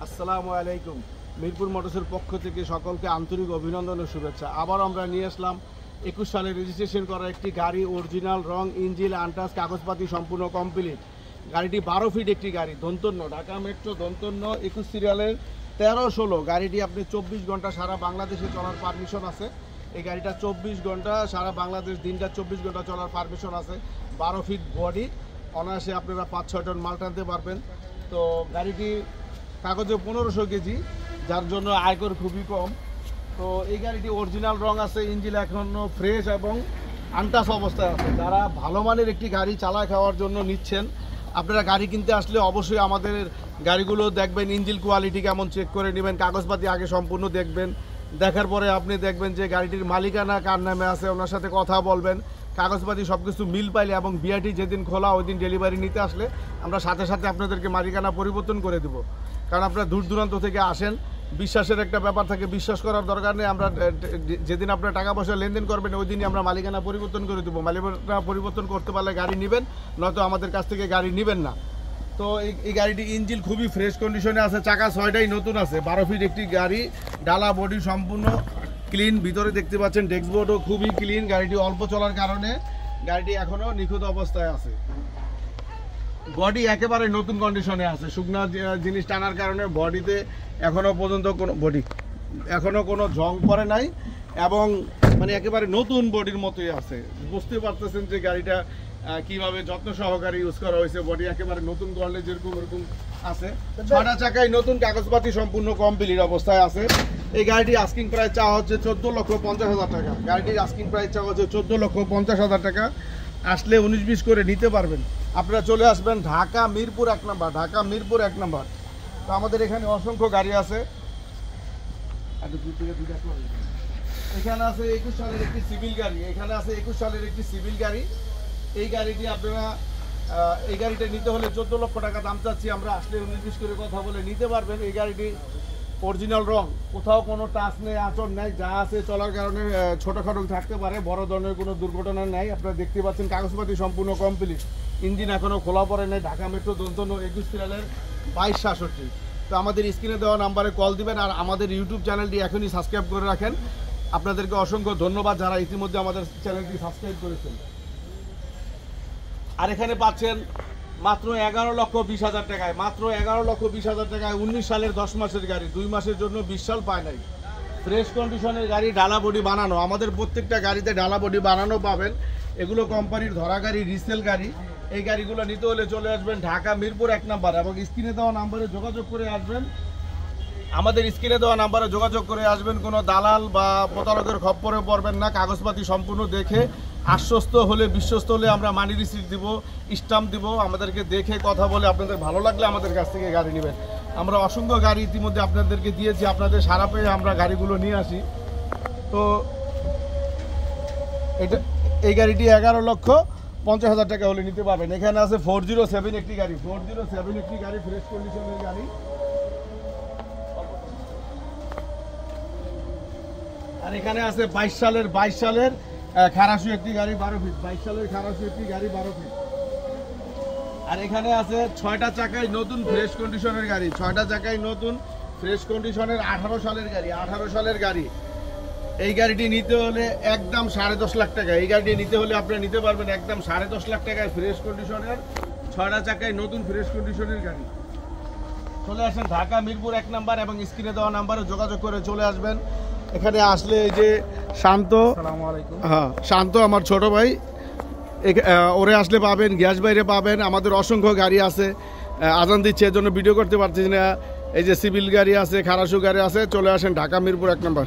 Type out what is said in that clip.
আসসালামু আলাইকুম। মিরপুর মোটরসের পক্ষ থেকে সকলকে আন্তরিক অভিনন্দন ও শুভেচ্ছা। আবার আমরা নিয়ে আসলাম 21 সালে রেজিস্ট্রেশন করা একটি গাড়ি, অরিজিনাল রং, ইঞ্জিন, আনটাচ, কাগজপাতি সম্পূর্ণ কমপ্লিট। গাড়িটি 12 ফিট একটি গাড়ি, দন্তন্য, ঢাকা মেট্রো দন্তন্য 21 সিরিয়ালের 13-16। গাড়িটি আপনি 24 ঘন্টা সারা বাংলাদেশে চলার পারমিশন আছে। এই গাড়িটা 24 ঘন্টা সারা বাংলাদেশ, দিনটা 24 ঘন্টা চলার পারমিশন আছে। 12 ফিট বডি, অনায়াসে আপনারা 5-6 টন মাল টানতে পারবেন। তো গাড়িটি কাগজে 1500 কেজি, যার জন্য আয়কর খুবই কম। তো এই গাড়িটি অরিজিনাল রং আছে, ইঞ্জিন এখনও ফ্রেশ এবং আনটাচ অবস্থায় আছে। যারা ভালো মানের একটি গাড়ি চালায় খাওয়ার জন্য নিচ্ছেন, আপনারা গাড়ি কিনতে আসলে অবশ্যই আমাদের গাড়িগুলো দেখবেন, ইঞ্জিন কোয়ালিটি কেমন চেক করে নেবেন, কাগজপাতি আগে সম্পূর্ণ দেখবেন। দেখার পরে আপনি দেখবেন যে গাড়িটির মালিকানা কার নামে আছে, ওনার সাথে কথা বলবেন। কাগজপাতি সব কিছু মিল পাইলে এবং বিআরটি যেদিন খোলা ওই দিন ডেলিভারি নিতে আসলে আমরা সাথে সাথে আপনাদেরকে মালিকানা পরিবর্তন করে দেবো। কারণ আপনারা দূর দূরান্ত থেকে আসেন, বিশ্বাসের একটা ব্যাপার থাকে, বিশ্বাস করার দরকার নেই। আমরা যেদিন আপনার টাকা পয়সা লেনদেন করবেন ওই দিনই আমরা মালিকানা পরিবর্তন করে দেবো। মালিকানা পরিবর্তন করতে পারলে গাড়ি নেবেন, নয়তো আমাদের কাছ থেকে গাড়ি নেবেন না। তো এই গাড়িটি ইঞ্জিন খুবই ফ্রেশ কন্ডিশনে আছে, চাকা 6টাই নতুন আছে। 12 ফিট একটি গাড়ি, ডালা বডি সম্পূর্ণ ক্লিন। ভিতরে দেখতে পাচ্ছেন ডেস্কবোর্ডও খুবই ক্লিন। গাড়িটি অল্প চলার কারণে গাড়িটি এখনও নিখুঁত অবস্থায় আছে। বডি একেবারে নতুন কন্ডিশনে আছে। শুকনা জিনিস টানার কারণে বডিতে এখনও পর্যন্ত এখনও কোনো জং পড়ে নাই এবং মানে একেবারে নতুন বডির মতোই আছে। বুঝতে পারতেছেন যে গাড়িটা কিভাবে যত্ন সহকারে ইউজ করা হয়েছে। বডি একেবারে নতুন করলে যেরকম এরকম আছে। 6টা চাকায় নতুন, কাগজপাতি সম্পূর্ণ কমপ্লিট অবস্থায় আছে। এই গাড়িটি আস্কিং প্রাইস চাওয়া হচ্ছে 14,50,000 টাকা। গাড়িটির আস্কিং প্রাইস চাওয়া হচ্ছে 14,50,000 টাকা। আসলে 19-20 করে নিতে পারবেন। আপনারা চলে আসবেন ঢাকা মিরপুর 1 নম্বর, ঢাকা মিরপুর 1 নম্বর। তো আমাদের এখানে অসংখ্য গাড়ি আছে। এখানে আছে 21 সালের একটি সিভিল গাড়ি, এখানে আছে 21 সালের একটি সিভিল গাড়ি। এই গাড়িটি আপনারা এই গাড়িটা নিতে হলে 14 লক্ষ টাকা দাম চাচ্ছি আমরা। আসলে 19-20 করে কথা বলে নিতে পারবেন। এই গাড়িটি অরিজিনাল রং, কোথাও কোনো টাচ নেই, আঁচড় নেই, যা আছে চলার কারণে ছোটোখাটো থাকতে পারে, বড় ধরনের কোনো দুর্ঘটনা নেই। আপনারা দেখতে পাচ্ছেন কাগজপাতি সম্পূর্ণ কমপ্লিট, ইঞ্জিন এখনও খোলা পড়ে নেই। ঢাকা মেট্রো দন্তন্য 21 সিরিয়ালের 2266। তো আমাদের স্ক্রিনে দেওয়া নাম্বারে কল দিবেন আর আমাদের ইউটিউব চ্যানেলটি এখনই সাবস্ক্রাইব করে রাখেন। আপনাদেরকে অসংখ্য ধন্যবাদ যারা ইতিমধ্যে আমাদের চ্যানেলটি সাবস্ক্রাইব করেছেন। আর এখানে পাচ্ছেন মাত্র 11,20,000 টাকায়, মাত্র 11,20,000 টাকায় 19 সালের 10 মাসের গাড়ি, 2 মাসের জন্য 20 সাল পায় নাই। ফ্রেশ কন্ডিশনের গাড়ি, ডালা বডি বানানো। আমাদের প্রত্যেকটা গাড়িতে ডালা বডি বানানো পাবেন। এগুলো কোম্পানির ধরা গাড়ি, রিসেল গাড়ি। এই গাড়িগুলো নিতে হলে চলে আসবেন ঢাকা মিরপুর 1 নম্বর এবং স্ক্রিনে দেওয়া নাম্বারে যোগাযোগ করে আসবেন। আমাদের স্ক্রিনে দেওয়া নাম্বারে যোগাযোগ করে আসবেন। কোনো দালাল বা প্রতারকের খপ্পরে পড়বেন না। কাগজপাতি সম্পূর্ণ দেখে আশ্বস্ত হলে, বিশ্বস্ত হলে আমরা মানি রিসিট দিব, স্টাম্প দিব। আমাদেরকে দেখে কথা বলে আপনাদের ভালো লাগলে আমাদের কাছ থেকে গাড়ি নেবেন। আমরা অসংখ্য গাড়ি ইতিমধ্যে আপনাদেরকে দিয়েছি, আপনাদের সারা পেয়ে আমরা গাড়িগুলো নিয়ে আসি। তো এই গাড়িটি 11,50,000 টাকা হলে নিতে পারবেন। এখানে আছে 407 একটি গাড়ি, 407 একটি গাড়ি, ফ্রেশ কন্ডিশনের গাড়ি। আর এখানে আছে 22 সালের খারাসু একটি গাড়ি, 12 ফিট। 22 সালের খারাসু একটি গাড়ি, 12 ফিট। আর এখানে আছে 6টা চাকায় নতুন, ফ্রেশ কন্ডিশনের গাড়ি, 6টা চাকায় নতুন, ফ্রেশ কন্ডিশনের 18 সালের গাড়ি, 18 সালের গাড়ি। এই গাড়িটি নিতে হলে একদম 10.5 লাখ টাকা। এই গাড়িটি নিতে হলে আপনারা নিতে পারবেন একদম 10.5 লাখ টাকায়, ফ্রেশ কন্ডিশনের 6টা চাকায় নতুন, ফ্রেশ কন্ডিশনের গাড়ি। চলে আসেন ঢাকা মিরপুর 1 নম্বর এবং স্ক্রিনে দেওয়া নাম্বারে যোগাযোগ করে চলে আসবেন। এখানে আসলে এই যে শান্ত, হ্যাঁ শান্ত আমার ছোট ভাই, ওরে আসলে পাবেন, গ্যাস বাইরে পাবেন। আমাদের অসংখ্য গাড়ি আছে। আজান দিচ্ছে এর জন্য ভিডিও করতে পারতেছি না। এই যে সিভিল গাড়ি আছে, খারাসু গাড়ি আছে। চলে আসেন ঢাকা মিরপুর 1 নম্বর।